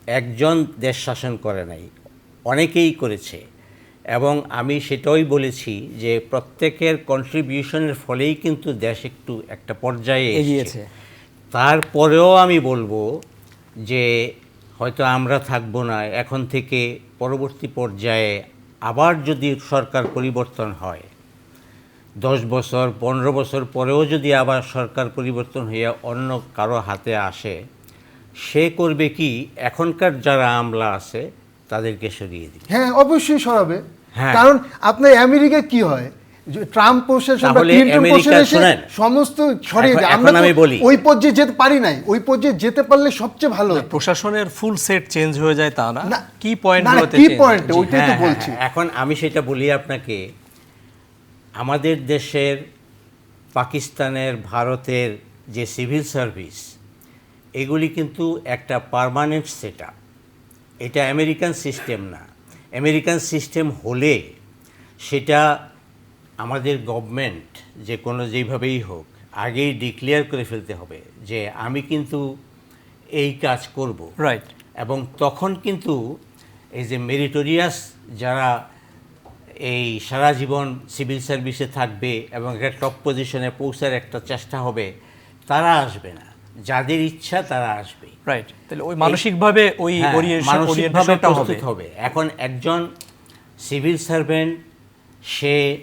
একজন দেশ শাসন করে নাই, অনেকেই করেছে। এবং আমি সেটাই বলেছি যে প্রত্যেকের কন্ট্রিবিউশনের ফলেই কিন্তু দেশ একটু একটা পর্যায়ে এগিয়েছে। এগিয়েছে। তারপরেও আমি বলবো যে হয়তো আমরা থাকবো না, এখন থেকে পরবর্তী পর্যায়ে আবার যদি সরকার পরিবর্তন হয়, 10 বছর 15 বছর পরেও যদি আবার সরকার পরিবর্তন হয়ে অন্য কারো হাতে আসে, সে করবে কি, এখনকার যারা আমলা আছে তাদেরকে সরিয়ে দিবে। হ্যাঁ, অবশ্যই সরাবে। হ্যাঁ। কারণ আপনার আমেরিকায় কি হয়, যে ট্রাম্প প্রশাসন বা তাহলে ক্লিনটন আমেরিকা প্রশাসন এসে শোনেন, সমস্ত সরিয়ে দেয়। এখন আমরা তো আমি বলি। ওই পর্যায়ে যেতে পারি নাই, ওই পর্যায়ে যেতে পারলে সবচেয়ে ভালো হতো। প্রশাসনের ফুল সেট চেঞ্জ হয়ে যায় তা না, না, কি পয়েন্ট না, না, গুলোতে কি change? point? জি। ওইটাই তো বলছি। এখন আমি সেটা বলি আপনাকে, আমাদের দেশের, পাকিস্তানের, ভারতের যে সিভিল সার্ভিস, এগুলি কিন্তু একটা পার্মানেন্ট সেটআপ। এটা আমেরিকান সিস্টেম না। আমেরিকান সিস্টেম হলে সেটা আমাদের গভর্নমেন্ট যে কোনো যেইভাবেই হোক আগেই ডিক্লেয়ার করে ফেলতে হবে যে আমি কিন্তু এই কাজ করব। রাইট। এবং তখন কিন্তু এই যে মেরিটোরিয়াস যারা এই সারা জীবন সিভিল সার্ভিসে থাকবে এবং একটা টপ পজিশনে পৌঁছার একটা চেষ্টা হবে, তারা আসবে না। যাদের ইচ্ছা তারা আসবে। রাইট, তাহলে ওই মানসিকভাবে ওই হ্যাঁ, মানসিকভাবে ওরিয়েন্টেশনটা হবে। প্রস্তুত হবে। এখন একজন সিভিল সার্ভেন্ট, সে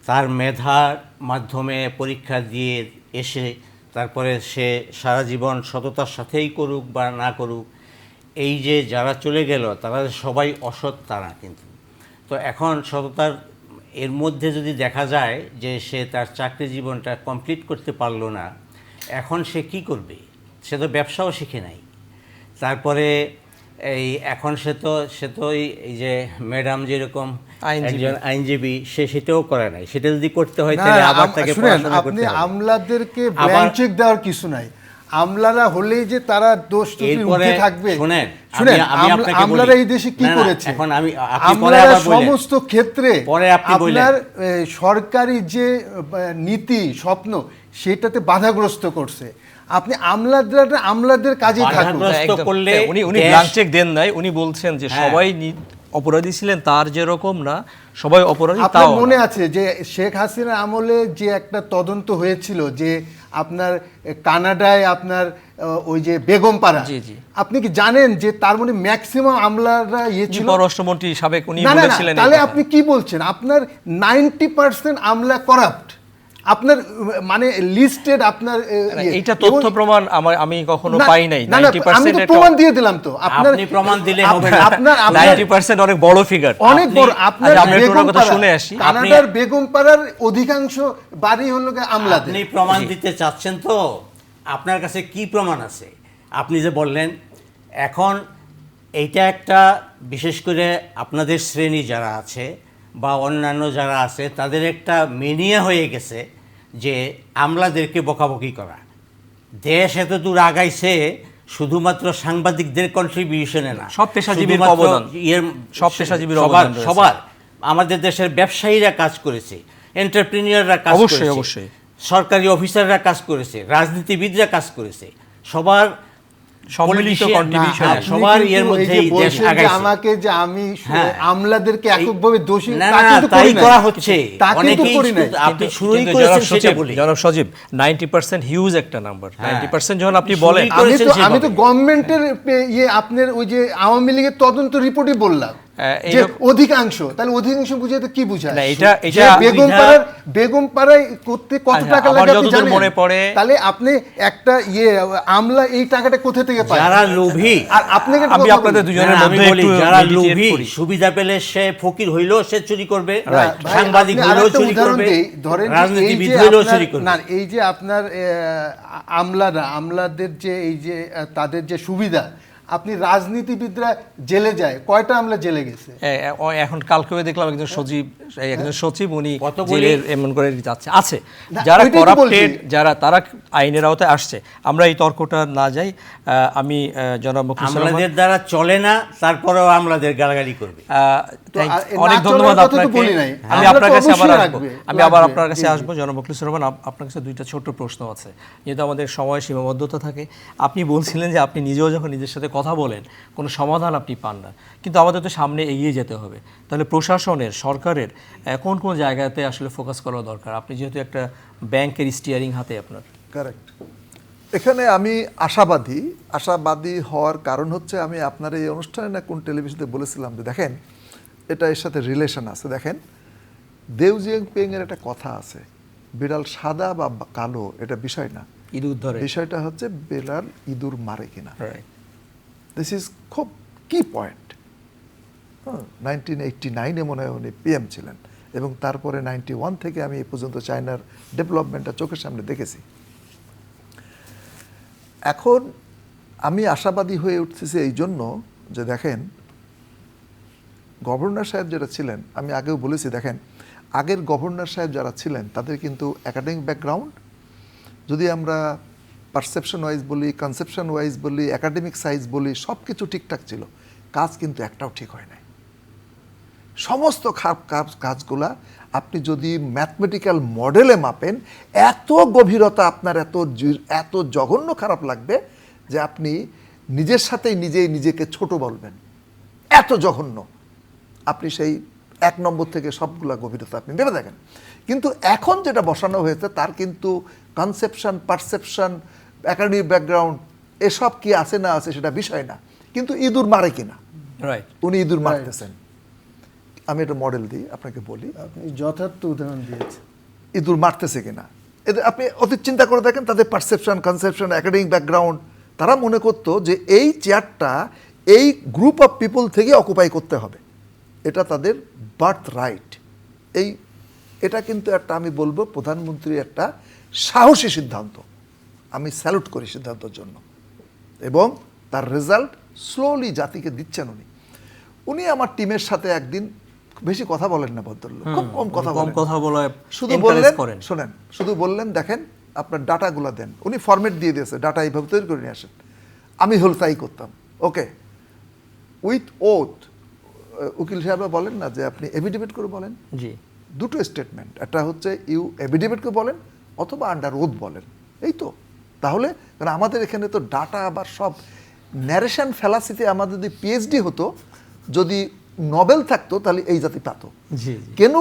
তার মেধার মাধ্যমে পরীক্ষা দিয়ে এসে তারপরে সে সারা জীবন সততার সাথেই করুক বা না করুক, এই যে যারা চলে গেল তারা সবাই অসৎ, তারা কিন্তু। তো এখন সততার এর মধ্যে যদি দেখা যায় যে সে তার চাকরি জীবনটা কমপ্লিট করতে পারলো না, এখন সে কি করবে? সে তো ব্যবসাও শিখে নাই। তারপরে এই এখন সে তো এই যে ম্যাডাম যেরকম একজন আইনজীবী, সে সেটাও করে নাই। সেটা যদি করতে হয় না, তাহলে আবার তাকে শুনেন, পড়াশোনা আপনি করতে হবে। আমলাদেরকে আবার- ব্ল্যাঙ্ক চেক দেওয়ার কিছু নাই। আমলারা হলেই যে তারা দোষ ত্রুটি এরপরে উঠে থাকবে। শুনেন, শুনেন, আমি আপনাকে বলি। আমলারা এই দেশে কি না, না, করেছে? এখন আপনি পরে আমলারা আবার বললেন। সমস্ত ক্ষেত্রে পরে আপনি বললেন। আপনার সরকারি যে নীতি স্বপ্ন, সেটাতে বাধাগ্রস্ত করছে। আপনি আমলাদের কাজে থাকুন। বাধাগ্রস্ত একদম। করলে উনি দেশ- ব্ল্যাঙ্ক চেক দেন নাই, উনি বলছেন যে হ্যাঁ। সবাই অপরাধী ছিলেন তার যেরকম না, সবাই অপরাধী আপনার তাও মনে না। আছে যে শেখ হাসিনার আমলে যে একটা তদন্ত হয়েছিল, যে আপনার কানাডায় আপনার ওই যে বেগমপাড়া, জি, জি। আপনি কি জানেন যে তার মানে ম্যাক্সিমাম আমলারা জি, ছিল? পররাষ্ট্রমন্ত্রী সাবেক উনি না, না, না, বলেছিলেন এই তাহলে কথা। আপনি কি বলছেন? আপনার 90% আমলা করাপ্ট। আপনার মানে লিস্টেড আপনার এইটা তথ্য প্রমাণ আমি কখনো পাই নাই। না, না, আমি 90% তো প্রমাণ দিয়ে দিলাম তো। আপনি প্রমাণ দিলে হবে না। আপনার 90% অনেক বড় ফিগার। অনেক বড়। আপনার আচ্ছা, আমরা একটু ওনার কথা বেগমপাড়া, শুনে আসি। কানাডার বেগমপাড়ার অধিকাংশ বাড়ি হলো আমলাদের। আপনি প্রমাণ দিতে চাচ্ছেন তো? আপনার কাছে কি প্রমাণ আছে? আপনি যে বললেন, এখন এইটা একটা, বিশেষ করে আপনাদের শ্রেণী যারা আছে বা অন্যান্য যারা আছে, তাদের একটা মেনিয়া হয়ে গেছে যে আমলাদেরকে বকাবকি করা। দেশ এত দূর আগাইছে শুধুমাত্র সাংবাদিকদের কন্ট্রিবিউশনে না, সব পেশাজীবীর শুধুমাত্র অবদান। সব পেশাজীবীর অবদান রয়েছে। সবার। আমাদের দেশের ব্যবসায়ীরা কাজ করেছে, এন্টারপ্রেনিয়ররা কাজ অবশ্যই, করেছে, অবশ্যই। সরকারি অফিসাররা কাজ করেছে, রাজনীতিবিদরা কাজ করেছে, সবার সম্মিলিত politician- contribution হ্যাঁ, আছে। সবার আপনি ইয়ের কিন্তু এই যে মধ্যেই দেশ বলছেন যে আগাইছে। আমাকে যে আমি হ্যাঁ। আমলাদেরকে এককভাবে দোষী, না, তা না, কিন্তু তাই করি নাই। করা হচ্ছে। তা কিন্তু অনেকেই করি নাই। আপনি শুরুই কিন্তু করেছেন জনাব সেটা সজীব, বলি। জনাব সজীব, 90% হিউজ একটা নাম্বার। হ্যাঁ। 90% যখন আপনি শুরুই বলেন, করেছেন আমি তো সেভাবে। গভর্নমেন্টের আপনার ওই যে আওয়ামী লীগের তদন্ত রিপোর্টই বললাম যে এইরকম- অধিকাংশ, তাহলে অধিকাংশ বুঝাতে কি বুঝায়? না, এটা- যে বেগমপাড়ায় করতে কত আচ্ছা, টাকা আমার লাগে আপনি যতদূর জানেন? মনে পড়ে, তাহলে আপনি একটা আমলা এই টাকাটা কোথা থেকে পায়? যারা লোভী, আর আপনাকে একটা আমি কথা আপনাদের বলি। দুজনের না, আমি মধ্যে বলি, একটু যারা mediate লোভী, করি। সুবিধা পেলে সে ফকির হইলেও সে চুরি করবে, ভাই, সাংবাদিক আপনি হইলেও আরেকটা চুরি উদাহরণ করবে, দেই, ধরেন যে এই রাজনীতিবিদ যে হইলেও আপনার- চুরি করবে। না, এই যে আপনার আমলাদের যে এই যে তাদের যে সুবিধা, আপনি রাজনীতিবিদরা জেলে যায়, কয়টা আমলা জেলে গেছে? এখন কালকেও দেখলাম একজন সচিব উনি কতগুলি- জেলের এমন করে যাচ্ছে আছে না, যারা ওইটাই তো করাপ্টেড, বলছি। তারা আইনের আওতায় আসছে। আমরা এই তর্কটা না যাই। আমি জনাব মুখলিসুর রহমান, আমলাদের দ্বারা চলে না, তারপরেও আমলাদের গালাগালি করবে। অনেক না ধন্যবাদ চলার কথা তো আপনাকে। বলি নাই। আমি আমরা আপনার তো কাছে আবার অবশ্যই আসবো। লাগবে, আমি আবার লাগবে। আপনার কাছে জি, জি। আসবো জনাব মুখলিসুর রহমান। আপনার কাছে দুইটা ছোট্ট প্রশ্ন আছে, যেহেতু আমাদের সময় সীমাবদ্ধতা থাকে। আপনি বলছিলেন যে আপনি নিজেও যখন নিজের সাথে কথা বলেন কোনো সমাধান আপনি পান না, কিন্তু আমাদের তো সামনে এগিয়ে যেতে হবে। তাহলে প্রশাসনের, সরকারের কোন কোন জায়গাতে আসলে ফোকাস করা দরকার? আপনি যেহেতু একটা ব্যাংকের স্টিয়ারিং হাতে আপনার। কারেক্ট। এখানে আমি আশাবাদী হওয়ার কারণ হচ্ছে, আমি আপনার এই অনুষ্ঠানে না কোন টেলিভিশনে বলেছিলাম যে দেখেন এটা এর সাথে রিলেশন আছে। দেখেন দেউ জিয়াংপিং এর একটা কথা আছে, বিড়াল সাদা বা কালো এটা বিষয় না, ইঁদুর ধরে। বিষয়টা হচ্ছে বিড়াল ইঁদুর মারে কিনা। Right. দিস ইজ খুব কি পয়েন্ট। 1989-এ মনে হয় উনি পিএম ছিলেন, এবং তারপরে 91 থেকে আমি এ পর্যন্ত চায়নার ডেভেলপমেন্টটা চোখের সামনে দেখেছি। এখন আমি আশাবাদী হয়ে উঠতেছি এই জন্য যে দেখেন গভর্নর সাহেব যারা ছিলেন, আমি আগেও বলেছি, দেখেন আগের গভর্নর সাহেব যারা ছিলেন তাদের কিন্তু একাডেমিক ব্যাকগ্রাউন্ড, যদি আমরা পারসেপশন ওয়াইজ বলি, কনসেপশন ওয়াইজ বলি, একাডেমিক সাইজ বলি, সব কিছু ঠিকঠাক ছিল, কাজ কিন্তু একটাও ঠিক হয় নাই। সমস্ত কাজগুলা আপনি যদি ম্যাথমেটিক্যাল মডেলে মাপেন, এত গভীরতা আপনার, এত জঘন্য খারাপ লাগবে যে আপনি নিজের সাথেই নিজেকে ছোট বলবেন, এত জঘন্য। আপনি সেই 1 নম্বর থেকে সবগুলা গভীরতা আপনি ভেবে দেখেন। কিন্তু এখন যেটা বসানো হয়েছে তার কিন্তু কনসেপশন, পারসেপশন, একাডেমিক ব্যাকগ্রাউন্ড এসব কি আছে না আছে সেটা বিষয় না, কিন্তু ইঁদুর মারে কিনা, রাইট। উনি ইঁদুর মারতেছেন। আমি একটা মডেল দিই আপনাকে, বলি আপনি যথার্থ উদাহরণ দিয়েছেন। ইঁদুর মারতেছে কিনা। এদের আপনি অতীত চিন্তা করে দেখেন, তাদের পারসেপশন, কনসেপশন, একাডেমিক ব্যাকগ্রাউন্ড, তারা মনে করতো যে এই চেয়ারটা এই গ্রুপ অফ পিপল থেকে অকুপাই করতে হবে, এটা তাদের বার্থ রাইট। এটা কিন্তু একটা, আমি বলবো প্রধানমন্ত্রীর একটা সাহসী সিদ্ধান্ত, আমি স্যালুট করি সিদ্ধান্তের জন্য। এবং তার রেজাল্ট স্লোলি জাতিকে দিচ্ছেন উনি আমার টিমের সাথে একদিন, বেশি কথা বলেন না ভদ্রলোক, খুব কম কথা কম বলেন, কথা বলে শুধু encourage বললেন, করেন। শোনেন, শুধু বললেন দেখেন আপনার ডাটাগুলো দেন। উনি ফরম্যাট দিয়ে দিয়েছে, ডাটা এইভাবে তৈরি করে নিয়ে আসেন। আমি হল তাই করতাম, ওকে উইথ ওথ। উকিল সাহেবরা বলেন না যে আপনি এভিডেভিট করে বলেন, জি। দুটো স্টেটমেন্ট, একটা হচ্ছে ইউ এভিডেভিট করে বলেন অথবা আন্ডার ওথ বলেন, এই তো। তাহলে কারণ আমাদের এখানে তো ডাটা আবার সব ন্যারেশন ফ্যালাসিতে, আমাদের যদি পিএইচডি হতো, যদি নোবেল থাকতো, তাহলে এই জাতি পেত। জি। কেন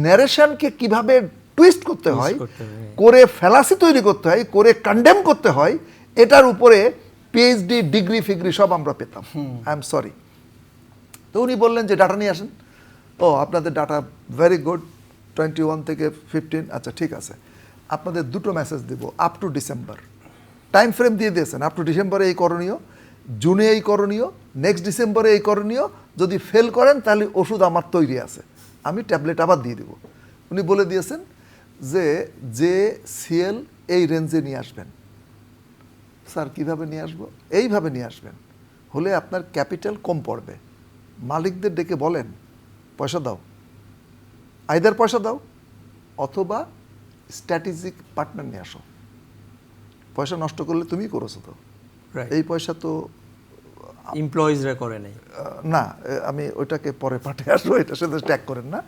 ন্যারেশনকে কিভাবে টুইস্ট করতে হয়, করতে হয়। করে ফ্যালাসি তৈরি করতে হয়, করে কন্ডেম করতে হয়, এটার উপরে পিএইচডি, ডিগ্রি ফিগ্রি সব আমরা পেতাম। I am sorry. তো উনি বললেন যে ডাটা নিয়ে আসেন। ও আপনাদের ডাটা ভেরি গুড, 21 থেকে 15, আচ্ছা ঠিক আছে, আপনাদের দুটো মেসেজ দেবো, up to December time frame দিয়ে দিয়েছেন, আপ টু ডিসেম্বরে এই করণীয়, জুনে এই করণীয়, নেক্সট ডিসেম্বরে এই করণীয়, যদি ফেল করেন তাহলে ওষুধ আমার তৈরি আছে, আমি ট্যাবলেট আবার দিয়ে দেবো। উনি বলে দিয়েছেন যে সিএল এই রেঞ্জে নিয়ে আসবেন। স্যার কীভাবে নিয়ে আসবো? এইভাবে নিয়ে আসবেন, হলে আপনার ক্যাপিটাল কম পড়বে। মালিকদের ডেকে বলেন পয়সা দাও, আইদার পয়সা দাও অথবা স্ট্র্যাটেজিক পার্টনার নিয়ে আসো। পয়সা নষ্ট করলে তুমি করেছো তো, Right. এই পয়সা তো এমপ্লয়িজরা করে নাই। না, আমি ওইটাকে পরে পাঠিয়ে আসবো, এটার সাথে ট্যাগ করেন না।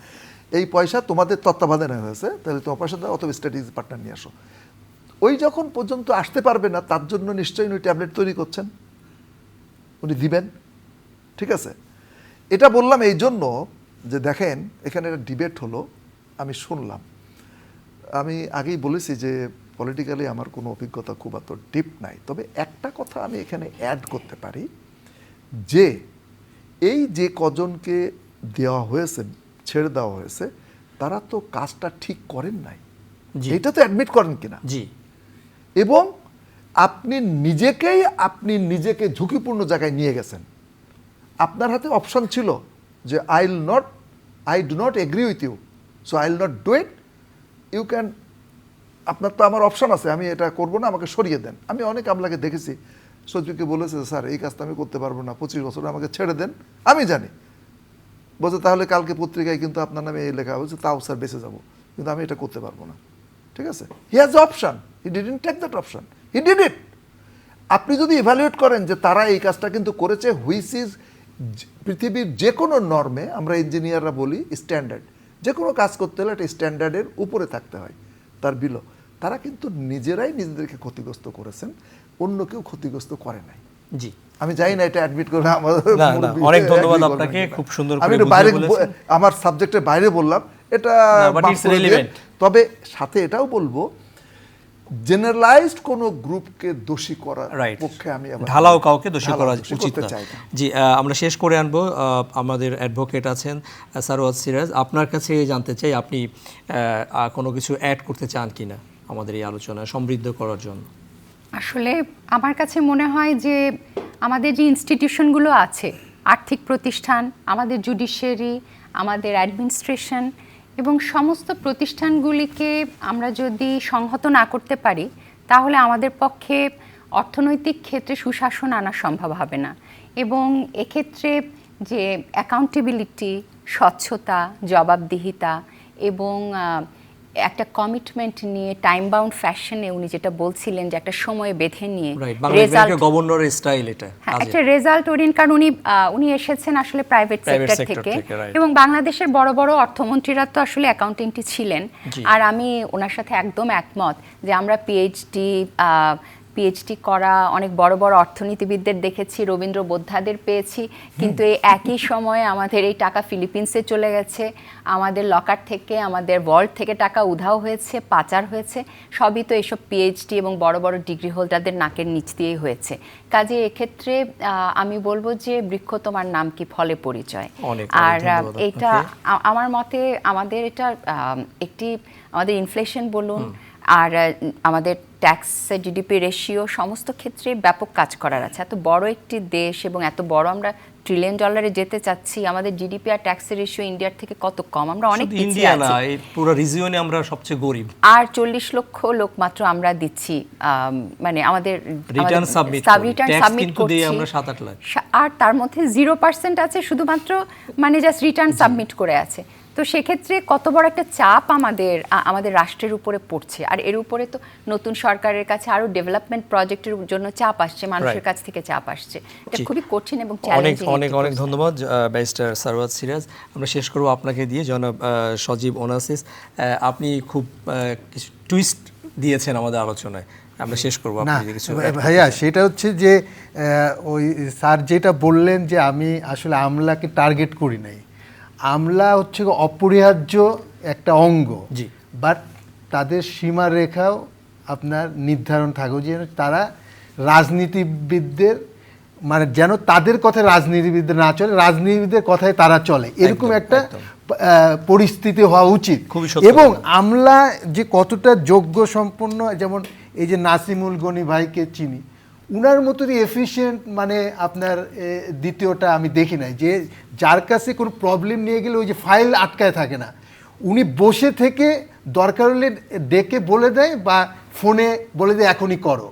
এই পয়সা তোমাদের তত্ত্বাবধানে হয়েছে, তাহলে তোমার পয়সা দাও অথবা স্ট্র্যাটেজিক পার্টনার নিয়ে আসো। ওই যখন পর্যন্ত আসতে পারবে না, তার জন্য নিশ্চয়ই উনি ট্যাবলেট তৈরি করছেন, উনি দিবেন। ঠিক আছে, এটা বললাম এই জন্য যে দেখেন এখানে একটা ডিবেট হলো, আমি শুনলাম। আমি আগেই বলেছি যে পলিটিক্যালি আমার কোনো অভিজ্ঞতা খুব এত ডিপ নাই, তবে একটা কথা আমি এখানে অ্যাড করতে পারি যে এই যে কজনকে দেওয়া হয়েছে, ছেড়ে দেওয়া হয়েছে, তারা তো কাজটা ঠিক করেন নাই, জি। এটা তো অ্যাডমিট করেন কিনা। জি। এবং আপনি নিজেকে ঝুঁকিপূর্ণ জায়গায় নিয়ে গেছেন। আপনার হাতে অপশন ছিল যে I do not agree with you, so I will not do it, you can, আপনার তো আমার অপশন আছে, আমি এটা করবো না, আমাকে সরিয়ে দেন। আমি অনেক আমলাকে দেখেছি সচিবকে বলেছে স্যার এই কাজটা আমি করতে পারবো না, 25 বছর আমাকে ছেড়ে দেন, আমি জানি। বলছে তাহলে কালকে পত্রিকায় কিন্তু আপনার নামে এই লেখা হয়েছে, তাও স্যার বেঁচে যাবো, কিন্তু আমি এটা করতে পারবো না। ঠিক আছে, he has option, he didn't take that option, he did it. আপনি যদি ইভ্যালুয়েট করেন যে তারা এই কাজটা কিন্তু করেছে, হুইচ ইজ পৃথিবীর যে কোনো নর্মে, আমরা ইঞ্জিনিয়াররা বলি স্ট্যান্ডার্ড, যে কোনো কাজ করতে হলে একটা স্ট্যান্ডার্ডের উপরে থাকতে হয়, তার বিলো। তারা কিন্তু নিজেরাই নিজেদেরকে ক্ষতিগ্রস্ত করেছেন, অন্য কেউ ক্ষতিগ্রস্ত করে নাই। জি, আমি জানি না এটা অ্যাডমিট করবে আমাদের না, না, মুরব্বি অনেক ধন্যবাদ agree করবেন আপনাকে, কিনা। খুব সুন্দর আমি করে একটু বুঝিয়ে বাইরে বলেছেন। আমার সাবজেক্টের বাইরে বললাম এটা, but মাফ it's করে দিয়েন। relevant. তবে সাথে এটাও বলবো, জেনারেলাইজড কোনো গ্রুপকে দোষী করার রাইট, পক্ষে আমি আবার ঢালাও কাউকে দোষী করা দোষী উচিত করতে না। চাই না। জি, আমরা শেষ করে আনবো। আমাদের অ্যাডভোকেট আছেন সারওয়াত সিরাজ, আপনার কাছে জানতে চাই আপনি কোনো কিছু অ্যাড করতে চান কিনা আমাদের এই আলোচনা সমৃদ্ধ করার জন্য। আসলে আমার কাছে মনে হয় যে আমাদের যে ইনস্টিটিউশনগুলো আছে, আর্থিক প্রতিষ্ঠান, আমাদের জুডিশিয়ারি, আমাদের অ্যাডমিনিস্ট্রেশন এবং সমস্ত প্রতিষ্ঠানগুলিকে আমরা যদি সংহত না করতে পারি, তাহলে আমাদের পক্ষে অর্থনৈতিক ক্ষেত্রে সুশাসন আনা সম্ভব হবে না। এবং এক্ষেত্রে যে অ্যাকাউন্টেবিলিটি, স্বচ্ছতা, জবাবদিহিতা এবং একটা কমিটমেন্ট নিয়ে টাইম বাউন্ড ফ্যাশনে উনি যেটা বলছিলেন যে একটা সময় বেঁধে নিয়ে রাইট, বাংলাদেশ ব্যাংকের গভর্নরের স্টাইল এটা। হ্যাঁ, একটা রেজাল্ট ওরিয়েন্ট, কারণ উনি এসেছেন আসলে প্রাইভেট সেক্টর থেকে, right. এবং বাংলাদেশের বড় বড় অর্থমন্ত্রীরা তো আসলে অ্যাকাউন্টেন্টই ছিলেন। আর আমি ওনার সাথে একদম একমত যে আমরা পিএইচডি করা অনেক বড় বড় অর্থনীতিবিদদের দেখেছি, রবীন্দ্র বোদ্ধাদের পেয়েছি, কিন্তু এই একই সময়ে আমাদের এই টাকা ফিলিপিন্সে চলে গেছে, আমাদের লকার থেকে, আমাদের ওয়ার্ল্ড থেকে টাকা উধাও হয়েছে, পাচার হয়েছে, সবই তো এসব পিএইচডি এবং বড় বড় ডিগ্রি হোল্ডারদের নাকের নিচ দিয়েই হয়েছে। কাজে এক্ষেত্রে আমি বলবো যে বৃক্ষ তোমার নাম কি, ফলে পরিচয়। আর এটা আমার মতে আমাদের এটা আমাদের ইনফ্লেশন বলুন আর আমাদের ট্যাক্স জিডিপি রেশিও, সমস্ত ক্ষেত্রে ব্যাপক কাজ করার আছে। এত বড় একটি দেশ এবং এত বড় আমরা $1 ট্রিলিয়ন যেতে চাচ্ছি, আমাদের জিডিপি আর ট্যাক্সের রেশিও ইন্ডিয়ার থেকে কত কম, আমরা অনেক পিছিয়ে আছি। এই পুরো রিজিয়নে আমরা সবচেয়ে গরিব। আর 40 লক্ষ লোক মাত্র আমরা দিচ্ছি, মানে আমাদের রিটার্ন সাবমিট করছি আমরা 7-8 লাখ, আর তার মধ্যে 0% আছে শুধুমাত্র, মানে জাস্ট রিটার্ন সাবমিট করে আছে। তো সেক্ষেত্রে কত বড় একটা চাপ আমাদের রাষ্ট্রের উপরে পড়ছে। আর এর উপরে তো নতুন সরকারের কাছে আরো ডেভেলপমেন্ট প্রজেক্টের জন্য চাপ আসছে, মানুষের কাছ থেকে চাপ আসছে। এটা খুবই কঠিন এবং চ্যালেঞ্জিং। অনেক ধন্যবাদ ব্যারিস্টার সারওয়াত সিরাজ। আমরা শেষ করব আপনাকে দিয়ে। জনাব সজীব ওনাসিস, আপনি খুব কিছু টুইস্ট দিয়েছেন আমাদের আলোচনায়, আমরা শেষ করব। না ভাইয়া, সেটা হচ্ছে যে ওই স্যার যেটা বললেন যে আমি আসলে আমলাকে টার্গেট করি নাই, আমলা হচ্ছে অপরিহার্য একটা অঙ্গ, বাট তাদের সীমারেখাও আপনার নির্ধারণ থাকবে, যে তারা রাজনীতিবিদদের, মানে যেন তাদের কথায় রাজনীতিবিদদের না চলে, রাজনীতিবিদদের কথায় তারা চলে, এরকম একটা পরিস্থিতি হওয়া উচিত। এবং আমলা যে কতটা যোগ্য সম্পন্ন, যেমন এই যে নাসিমুল গনি ভাইকে চিনি, উনার মতনই এফিশিয়েন্ট মানে আপনার দ্বিতীয়টা আমি দেখি নাই, যে যার কাছে কোনো প্রবলেম নিয়ে গেলে ওই যে ফাইল আটকায় থাকে না, উনি বসে থেকে দরকার হলে ডেকে বলে দেয় বা ফোনে বলে দেয় এখনই করো।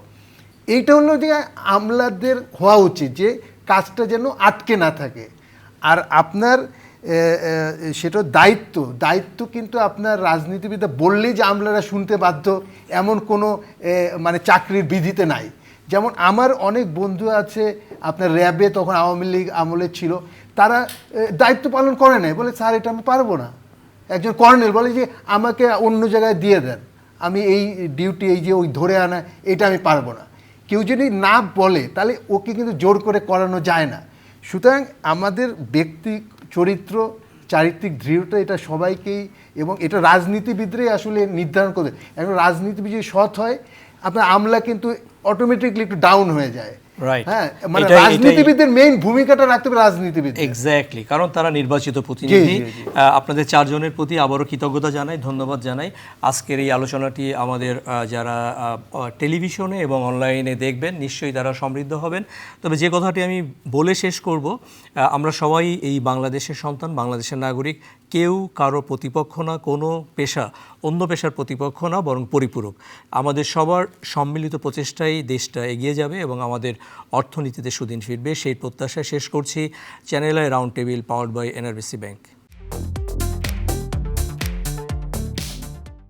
এইটা হলো যে আমলাদের হওয়া উচিত, যে কাজটা যেন আটকে না থাকে। আর আপনার সেটা দায়িত্ব কিন্তু আপনার রাজনীতিবিদরা বললেই যে আমলারা শুনতে বাধ্য এমন কোনো মানে চাকরির বিধিতে নাই। যেমন আমার অনেক বন্ধু আছে আপনার র্যাবে, তখন আওয়ামী লীগ আমলে ছিল, তারা দায়িত্ব পালন করে নাই, বলে স্যার এটা আমি পারবো না। একজন কর্নেল বলে যে আমাকে অন্য জায়গায় দিয়ে দেন, আমি এই ডিউটি, এই যে ওই ধরে আনা, এটা আমি পারবো না। কেউ যদি না বলে তাহলে ওকে কিন্তু জোর করে করানো যায় না। সুতরাং আমাদের ব্যক্তি চরিত্র, চারিত্রিক দৃঢ়তা, এটা সবাইকেই, এবং এটা রাজনীতিবিদরাই আসলে নির্ধারণ করে। এখন রাজনীতিবিদ যদি সৎ হয়, আপনার আমলা কিন্তু অটোমেটিকলি একটু ডাউন হয়ে যায়। হ্যাঁ, মানে রাজনীতিবিদদের মেইন ভূমিকাটা রাখতে হবে রাজনীতিবিদ। এক্স্যাক্টলি, কারণ তারা নির্বাচিত প্রতিনিধি। আপনাদের 4 জনের প্রতি আবারও কৃতজ্ঞতা জানাই, ধন্যবাদ জানাই। আজকের এই আলোচনাটি আমাদের যারা টেলিভিশনে এবং অনলাইনে দেখবেন, নিশ্চয়ই তারা সমৃদ্ধ হবেন। তবে যে কথাটি আমি বলে শেষ করব, আমরা সবাই এই বাংলাদেশের সন্তান, বাংলাদেশের নাগরিক। কেউ কারো প্রতিপক্ষ না, কোনো পেশা অন্য পেশার প্রতিপক্ষ না, বরং পরিপূরক। আমাদের সবার সম্মিলিত প্রচেষ্টায় দেশটা এগিয়ে যাবে এবং আমাদের অর্থনীতিতে সুদিন ফিরবে, সেই প্রত্যাশায় শেষ করছি channel I round table powered by NRBC bank.